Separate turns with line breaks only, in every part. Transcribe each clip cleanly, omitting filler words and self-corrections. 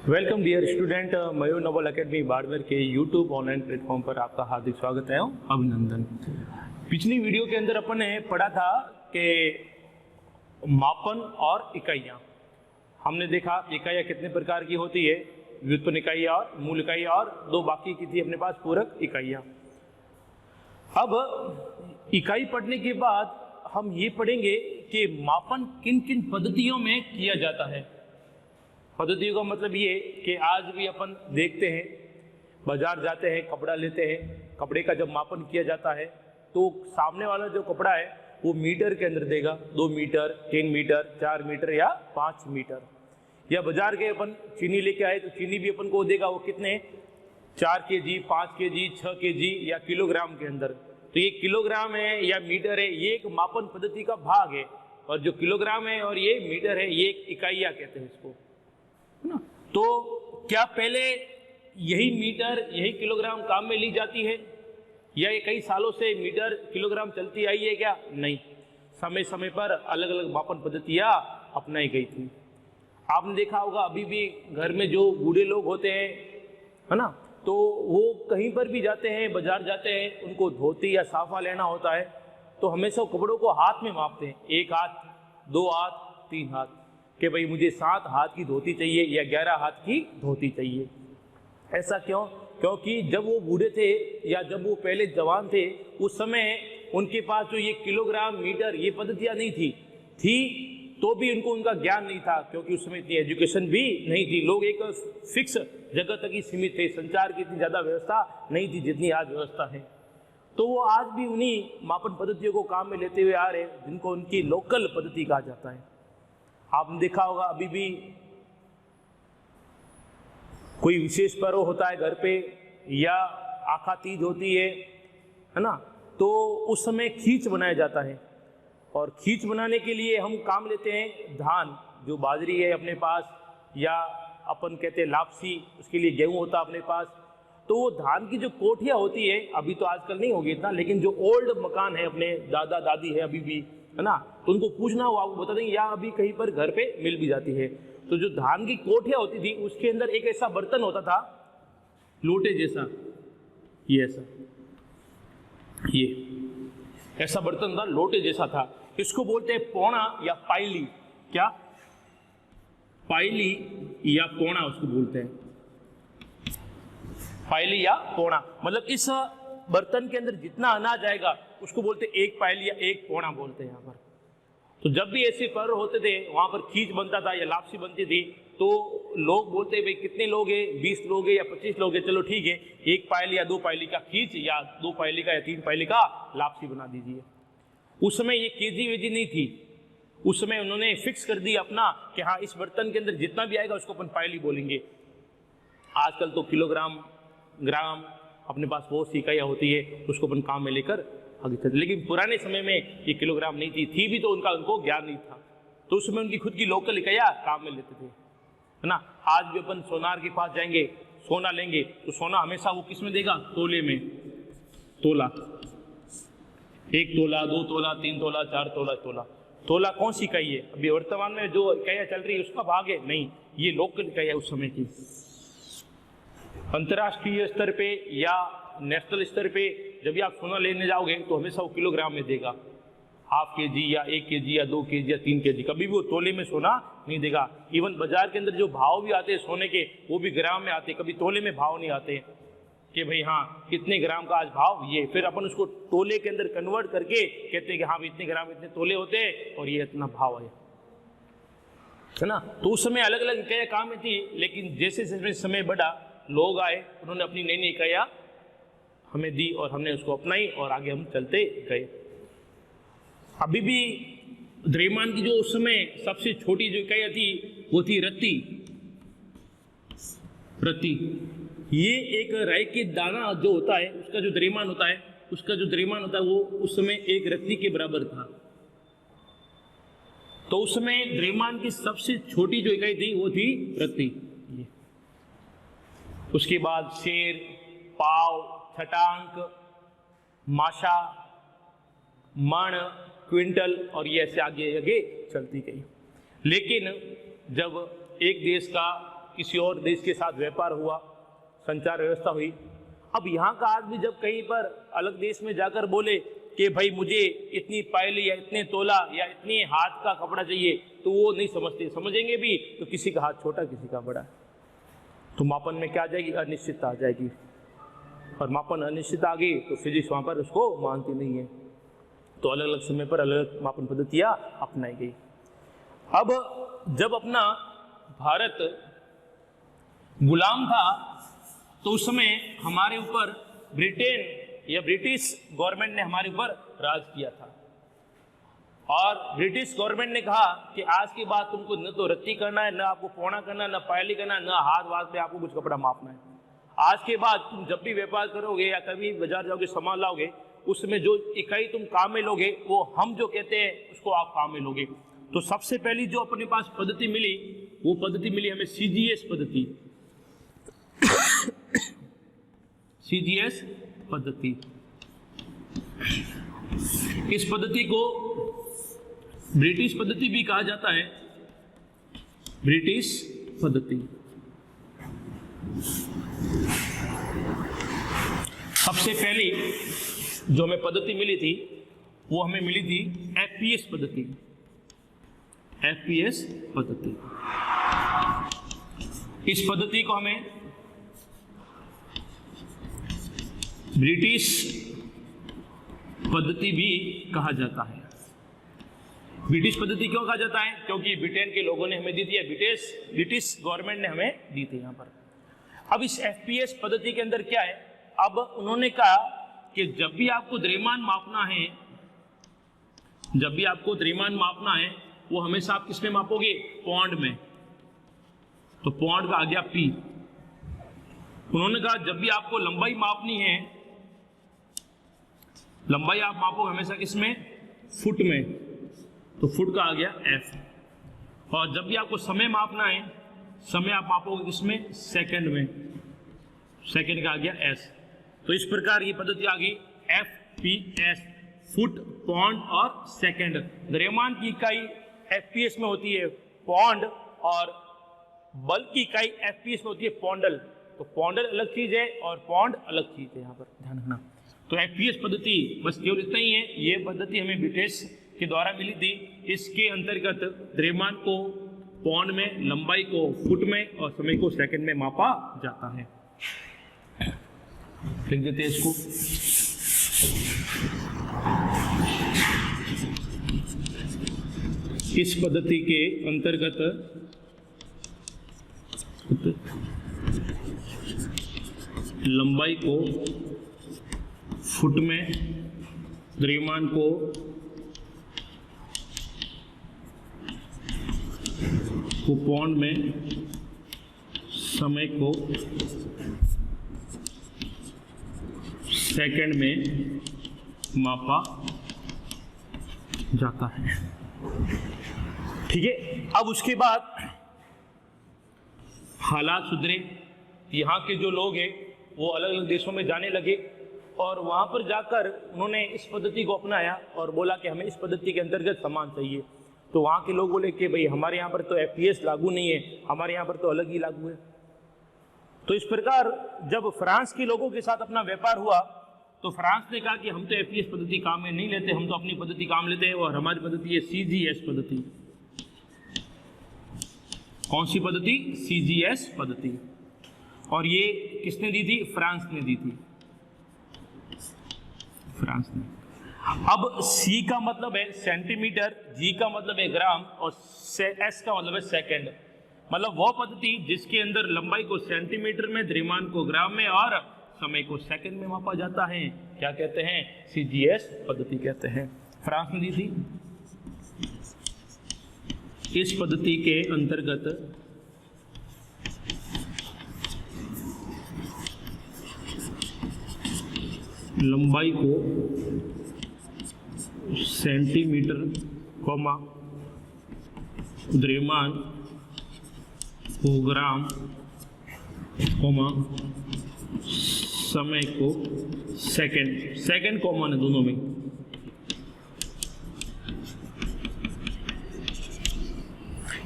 Welcome dear student, मयूर Nobel academy Barmer के YouTube online platform पर आपका हार्दिक स्वागत है, अभिनंदन। पिछली वीडियो के अंदर अपन ने पढ़ा था कि मापन और इकाइयाँ। हमने देखा इकाइयाँ कितने प्रकार की होती है, व्युत्पन्न इकाइयाँ और मूल इकाइयाँ, और दो बाकी की थी अपने पास पूरक इकाइयाँ। अब इकाई पढ़ने के बाद हम ये पढ़ेंगे कि मापन किन किन पद्धतियों में किया जाता है। पद्धतियों का मतलब ये कि आज भी अपन देखते हैं, बाजार जाते हैं, कपड़ा लेते हैं, कपड़े का जब मापन किया जाता है तो सामने वाला जो कपड़ा है वो मीटर के अंदर देगा, 2 मीटर, 3 मीटर, 4 मीटर या 5 मीटर। या बाजार के अपन चीनी लेके आए तो चीनी भी अपन को देगा वो कितने, 4 केजी, 5 केजी, 6 केजी या किलोग्राम के अंदर। तो ये किलोग्राम है या मीटर है, ये एक मापन पद्धति का भाग है, और जो किलोग्राम है और ये मीटर है ये एक इकाइयाँ कहते हैं इसको, है ना। तो क्या पहले यही मीटर यही किलोग्राम काम में ली जाती है, या ये कई सालों से मीटर किलोग्राम चलती आई है क्या? नहीं, समय समय पर अलग अलग मापन पद्धतियाँ अपनाई गई थी। आपने देखा होगा अभी भी घर में जो बूढ़े लोग होते हैं, है ना, तो वो कहीं पर भी जाते हैं, बाजार जाते हैं, उनको धोती या साफा लेना होता है तो हमेशा कपड़ों को हाथ में मापते हैं, 1 हाथ, 2 हाथ, 3 हाथ, कि भाई मुझे 7 हाथ की धोती चाहिए या 11 हाथ की धोती चाहिए। ऐसा क्यों? क्योंकि जब वो बूढ़े थे या जब वो पहले जवान थे उस समय उनके पास जो ये किलोग्राम, मीटर, ये पद्धतियाँ नहीं थी तो भी उनको उनका ज्ञान नहीं था, क्योंकि उस समय इतनी एजुकेशन भी नहीं थी। लोग एक फिक्स जगह तक ही सीमित थे, संचार की इतनी ज़्यादा व्यवस्था नहीं थी जितनी आज व्यवस्था है। तो वो आज भी उन्हीं मापन पद्धतियों को काम में लेते हुए आ रहे हैं जिनको उनकी लोकल पद्धति कहा जाता है। आपने देखा होगा अभी भी कोई विशेष पर्व होता है घर पे, या आखा तीज होती है ना, तो उस समय खींच बनाया जाता है, और खींच बनाने के लिए हम काम लेते हैं धान, जो बाजरी है अपने पास, या अपन कहते हैं लापसी, उसके लिए गेहूं होता है अपने पास। तो वो धान की जो कोठियाँ होती है, अभी तो आजकल नहीं होगी इतना, लेकिन जो ओल्ड मकान है अपने दादा दादी है अभी भी, है ना, तो उनको पूछना वो आपको बता देंगे, या अभी कहीं पर घर पे मिल भी जाती है। तो जो धान की कोठियाँ होती थी उसके अंदर एक ऐसा बर्तन होता था, लोटे जैसा, ये ऐसा, ये ऐसा बर्तन था, लोटे जैसा था। इसको बोलते हैं पौना या पायली। क्या? पायली या पौना उसको बोलते हैं, पायली या पौना। मतलब इस बर्तन के अंदर जितना अनाज आएगा उसको बोलते हैं 1 पायली या 1 पौना बोलते हैं यहाँ पर। तो जब भी ऐसे पर्व होते थे वहाँ पर खींच बनता था या लापसी बनती थी, तो लोग बोलते हैं भाई कितने लोग हैं, 20 लोग हैं या 25 लोग हैं, चलो ठीक है 1 पायली या 2 पायली का खींच, या 2 पायली का या 3 पायली का लापसी बना दीजिए। उस समय ये केजी वेजी नहीं थी, उस समय उन्होंने फिक्स कर दिया अपना कि हाँ इस बर्तन के अंदर जितना भी आएगा उसको अपन पायली बोलेंगे। आजकल तो किलोग्राम, ग्राम, अपने पास बहुत सी इकाइयाँ होती है, उसको अपन काम में लेकर आगे चलते। लेकिन पुराने समय में ये किलोग्राम नहीं थी भी तो उनको ज्ञान नहीं था, तो उस समय उनकी खुद की लोकल इकाइयाँ काम में लेते थे, है ना। आज भी अपन सोनार के पास जाएंगे, सोना लेंगे तो सोना हमेशा वो किस में देगा? तोले में, तोला, 1 तोला, 2 तोला, 3 तोला, 4 तोला, तोला। तोला कौन सी इकाई है? अभी वर्तमान में जो इकाइयाँ चल रही है उसका भाग है? नहीं, ये लोकल इकाइयाँ उस समय की। अंतर्राष्ट्रीय स्तर पे या नेशनल स्तर पे जब भी आप सोना लेने जाओगे तो हमेशा वो किलोग्राम में देगा, ½ केजी या 1 केजी या 2 केजी या 3 केजी, कभी भी वो तोले में सोना नहीं देगा। इवन बाजार के अंदर जो भाव भी आते हैं सोने के, वो भी ग्राम में आते हैं, कभी तोले में भाव नहीं आते कि भाई हाँ कितने ग्राम का आज भाव, ये फिर अपन उसको तोले के अंदर कन्वर्ट करके कहते हैं कि हाँ इतने ग्राम, इतने तोले होते हैं और ये इतना भाव है ना। तो उस समय अलग अलग इकाइयाँ काम में थी, लेकिन जैसे जैसे समय बढ़ा, लोग आए, उन्होंने अपनी नई नई इकाइयाँ हमें दी और हमने उसको अपनाई और आगे हम चलते गए। अभी भी द्रव्यमान की जो उस समय सबसे छोटी जो इकाइयाँ थी वो थी रत्ती। रत्ती, ये एक राई के दाना जो होता है उसका जो द्रव्यमान होता है, उसका जो द्रव्यमान होता है वो उस समय 1 रत्ती के बराबर था। तो उस समय द्रव्यमान की सबसे छोटी जो इकाई थी वो थी रत्ती। उसके बाद शेर, पाव, छटांक, माशा, मण, क्विंटल, और ये ऐसे आगे आगे चलती गई। लेकिन जब एक देश का किसी और देश के साथ व्यापार हुआ, संचार व्यवस्था हुई। अब यहाँ का आदमी जब कहीं पर अलग देश में जाकर बोले कि भाई मुझे इतनी पायली या इतने तोला या इतनी हाथ का कपड़ा चाहिए, तो वो नहीं समझते, समझेंगे भी तो किसी का हाथ छोटा किसी का बड़ा, तो मापन में क्या आ जाएगी, अनिश्चितता आ जाएगी। और मापन अनिश्चितता आ गई तो फिजिक्स वहाँ पर उसको मानती नहीं है, तो अलग अलग समय पर अलग अलग मापन पद्धतियाँ अपनाई गई। अब जब अपना भारत गुलाम था तो उस समय हमारे ऊपर ब्रिटेन या ब्रिटिश गवर्नमेंट ने हमारे ऊपर राज किया था, और ब्रिटिश गवर्नमेंट ने कहा कि आज के बाद तुमको न तो रत्ती करना है, न आपको पौना करना है, न पायली करना है, न हाथ वाथ पे आपको कुछ कपड़ा मापना है। आज के बाद तुम जब भी व्यापार करोगे या कभी बाजार जाओगे सामान लाओगे, उसमें जो इकाई तुम काम में लोगे वो हम जो कहते हैं उसको आप काम में लोगे। तो सबसे पहली जो अपने पास पद्धति मिली वो पद्धति मिली हमें CGS पद्धति। CGS पद्धति, इस पद्धति को ब्रिटिश पद्धति भी कहा जाता है, ब्रिटिश पद्धति। सबसे पहली जो हमें पद्धति मिली थी वो हमें मिली थी FPS पद्धति, FPS पद्धति। इस पद्धति को हमें ब्रिटिश पद्धति भी कहा जाता है। ब्रिटिश पद्धति क्यों कहा जाता है? क्योंकि ब्रिटेन के लोगों ने हमें दी थी, ब्रिटिश गवर्नमेंट ने हमें दी थी यहाँ पर। अब इस FPS पद्धति के अंदर क्या है, अब उन्होंने कहा कि जब भी आपको द्रव्यमान मापना है, जब भी आपको द्रव्यमान मापना है वो हमेशा आप किस में मापोगे, पौंड में। तो पौंड का आ गया P। उन्होंने कहा जब भी आपको लंबाई मापनी है, लंबाई आप मापोगे हमेशा किसमें, फुट में, तो फुट का आ गया F। और जब भी आपको समय मापना है, समय आप मापोगे किसमें, सेकंड में, सेकंड का आ गया S। तो इस प्रकार ये पद्धति आ गई FPS, फुट, पौंड और सेकंड। द्रव्यमान की इकाई FPS में होती है पौंड, और बल की इकाई FPS में होती है पौंडल। तो पौंडल अलग चीज है और पौंड अलग चीज है, यहाँ पर ध्यान रखना। तो FPS पद्धति बस केवल इतना ही है, ये पद्धति हमें ब्रिटिश के द्वारा मिली थी। इसके अंतर्गत द्रव्यमान को पौंड में, लंबाई को फुट में और समय को सेकंड में मापा जाता है। लिख देते हैं इसको। इस पद्धति के अंतर्गत लंबाई को फुट में, द्रव्यमान को पौंड में, समय को सेकंड में मापा जाता है। ठीक है। अब उसके बाद हालात सुधरे, यहाँ के जो लोग हैं वो अलग अलग देशों में जाने लगे, और वहाँ पर जाकर उन्होंने इस पद्धति को अपनाया और बोला कि हमें इस पद्धति के अंतर्गत सामान चाहिए। तो वहाँ के लोग बोले कि भाई हमारे यहाँ पर तो FPS लागू नहीं है, हमारे यहाँ पर तो अलग ही लागू है। तो इस प्रकार जब फ्रांस के लोगों के साथ अपना व्यापार हुआ तो फ्रांस ने कहा कि हम तो FPS पद्धति काम में नहीं लेते, हम तो अपनी पद्धति काम लेते हैं, और हमारी पद्धति है CGS पद्धति। कौन सी पद्धति? CGS पद्धति। और ये किसने दी थी? फ्रांस ने दी थी, फ्रांस ने। अब C का मतलब है सेंटीमीटर, G का मतलब है ग्राम, और S का मतलब है सेकंड। मतलब वो पद्धति जिसके अंदर लंबाई को सेंटीमीटर में, द्रव्यमान को ग्राम में और समय को सेकंड में मापा जाता है, क्या कहते हैं? CGS पद्धति कहते हैं। फ्रांस ने दी थी। इस पद्धति के अंतर्गत लंबाई को सेंटीमीटर, द्रव्यमान को ग्राम, समय को सेकंड कॉमन है दोनों में।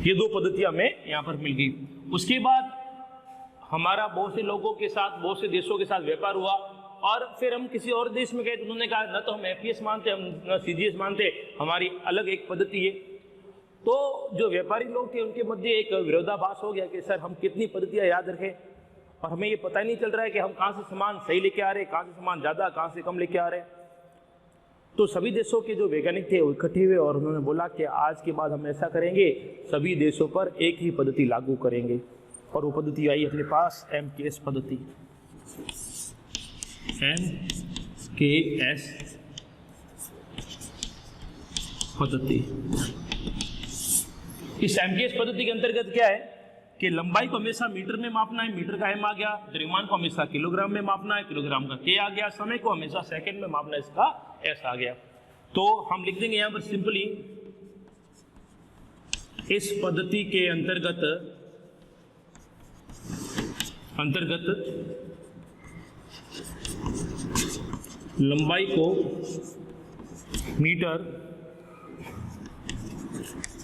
ये दो पद्धतियां हमें यहां पर मिल गई। उसके बाद हमारा बहुत से लोगों के साथ, बहुत से देशों के साथ व्यापार हुआ और फिर हम किसी और देश में गए तो उन्होंने कहा न तो हम एपीएस मानते, हम न सीजीएस मानते, हमारी अलग एक पद्धति है। तो जो व्यापारी लोग थे उनके मध्य एक विरोधाभास हो गया कि सर हम कितनी पद्धतियाँ याद रखें और हमें ये पता ही नहीं चल रहा है कि हम कहाँ से सामान सही लेके आ रहे हैं, कहाँ से सामान ज़्यादा, कहाँ से कम लेके आ रहे हैं। तो सभी देशों के जो वैज्ञानिक थे वो इकट्ठे हुए और उन्होंने बोला कि आज के बाद हम ऐसा करेंगे, सभी देशों पर एक ही पद्धति लागू करेंगे। और वो पद्धति आई अपने पास MKS पद्धति। MKS पद्धति। इस MKS पद्धति के अंतर्गत क्या है कि लंबाई को हमेशा मीटर में मापना है, मीटर का M आ गया, द्रव्यमान को हमेशा किलोग्राम में मापना है, किलोग्राम का K आ गया, समय को हमेशा सेकंड में मापना है, इसका S आ गया। तो हम लिख देंगे यहां पर सिंपली इस पद्धति के अंतर्गत लंबाई को मीटर,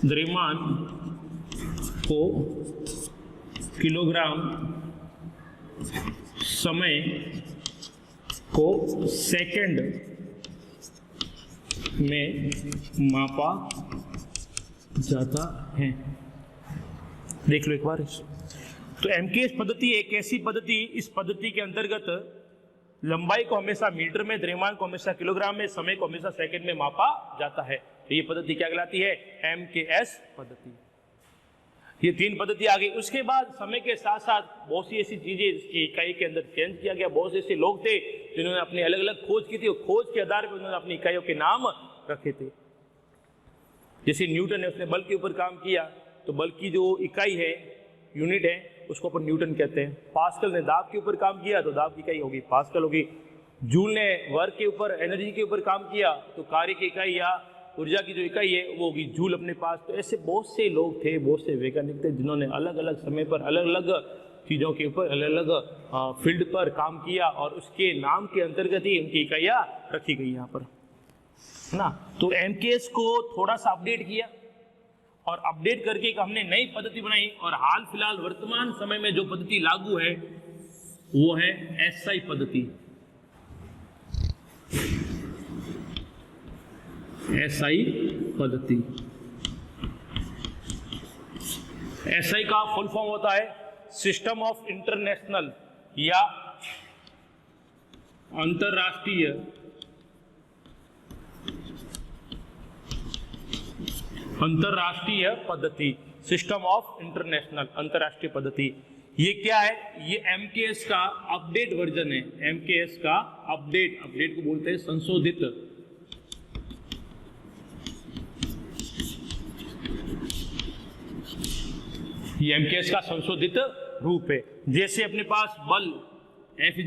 द्रव्यमान को किलोग्राम, समय को सेकंड में मापा जाता है। देख लो एक बार। तो MKS पद्धति एक ऐसी पद्धति, इस पद्धति के अंतर्गत लंबाई को हमेशा मीटर में, द्रव्यमान को हमेशा किलोग्राम में, समय को हमेशा सेकंड में मापा जाता है। तो ये पद्धति क्या कहलाती है? MKS पद्धति। ये तीन पद्धति आ गई। उसके बाद समय के साथ साथ बहुत सी ऐसी चीजें इसकी इकाई के अंदर चेंज किया गया। बहुत से ऐसे लोग थे जिन्होंने अपनी अलग अलग खोज की थी, खोज के आधार पर उन्होंने अपनी इकाइयों के नाम रखे थे। जैसे न्यूटन है, उसने बल के ऊपर काम किया, तो बल की जो इकाई है, यूनिट है, उसको अपन न्यूटन कहते हैं। पास्कल ने दाब के ऊपर काम किया तो दाब की इकाई होगी पास्कल होगी। जूल ने वर्क के ऊपर, एनर्जी के ऊपर काम किया तो कार्य की इकाई या ऊर्जा की जो इकाई है वो होगी जूल अपने पास। तो ऐसे बहुत से लोग थे, बहुत से वैज्ञानिक थे जिन्होंने अलग अलग समय पर अलग अलग चीज़ों के ऊपर अलग अलग फील्ड पर काम किया और उसके नाम के अंतर्गत ही उनकी इकाइयाँ रखी गई यहाँ पर, है ना। तो MKS को थोड़ा सा अपडेट किया और अपडेट करके एक हमने नई पद्धति बनाई और हाल फिलहाल वर्तमान समय में जो पद्धति लागू है वो है SI पद्धति। SI पद्धति। SI का फुल फॉर्म होता है सिस्टम ऑफ इंटरनेशनल या अंतरराष्ट्रीय पद्धति। सिस्टम ऑफ इंटरनेशनल, अंतरराष्ट्रीय पद्धति। ये क्या है? ये MKS का अपडेट वर्जन है। MKS का अपडेट को बोलते हैं संशोधित। ये MKS का संशोधित रूप है। जैसे अपने पास बल F = ma,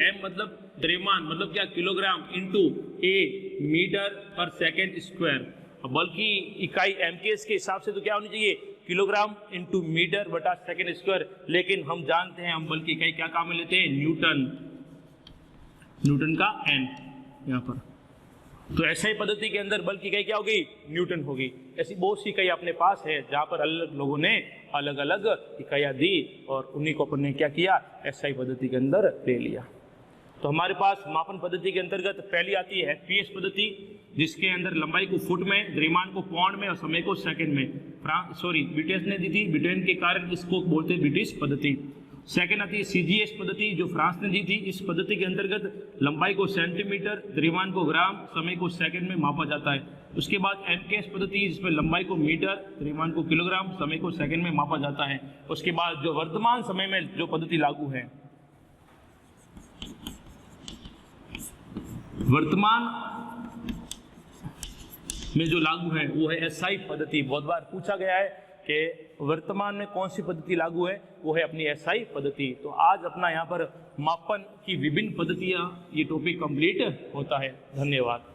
m मतलब द्रव्यमान, मतलब क्या? किलोग्राम, इंटू a मीटर पर सेकेंड स्क्वायर। बल की इकाई MKS के हिसाब से तो क्या होनी चाहिए? किलोग्राम इंटू मीटर बटा सेकेंड स्क्वायर। लेकिन हम जानते हैं हम बल की इकाई क्या काम में लेते हैं? न्यूटन का n यहाँ पर। तो SI पद्धति के अंदर बल की इकाई क्या होगी? न्यूटन होगी। ऐसी बहुत सी इकाई अपने पास है जहाँ पर अलग लोगों ने अलग अलग इकाइयाँ दी और उन्हीं को अपन ने क्या किया? SI पद्धति के अंदर ले लिया। तो हमारे पास मापन पद्धति के अंतर्गत पहली आती है FPS पद्धति, जिसके अंदर लंबाई को फुट में, द्रव्यमान को पाउंड में और समय को सेकंड में। ब्रिटिश ने दी थी, ब्रिटेन के कारण इसको बोलते हैं ब्रिटिश पद्धति। सेकंड आती है CGS पद्धति, जो फ्रांस ने दी थी। इस पद्धति के अंतर्गत लंबाई को सेंटीमीटर, द्रव्यमान को ग्राम, समय को सेकंड में मापा जाता है। उसके बाद MKS पद्धति, जिसमें लंबाई को मीटर, द्रव्यमान को किलोग्राम, समय को सेकंड में मापा जाता है। उसके बाद जो वर्तमान समय में जो पद्धति लागू है, वर्तमान में जो लागू है वो है SI पद्धति। बहुत बार पूछा गया है कि वर्तमान में कौन सी पद्धति लागू है, वो है अपनी SI पद्धति। तो आज अपना यहाँ पर मापन की विभिन्न पद्धतियाँ, ये टॉपिक कंप्लीट होता है। धन्यवाद।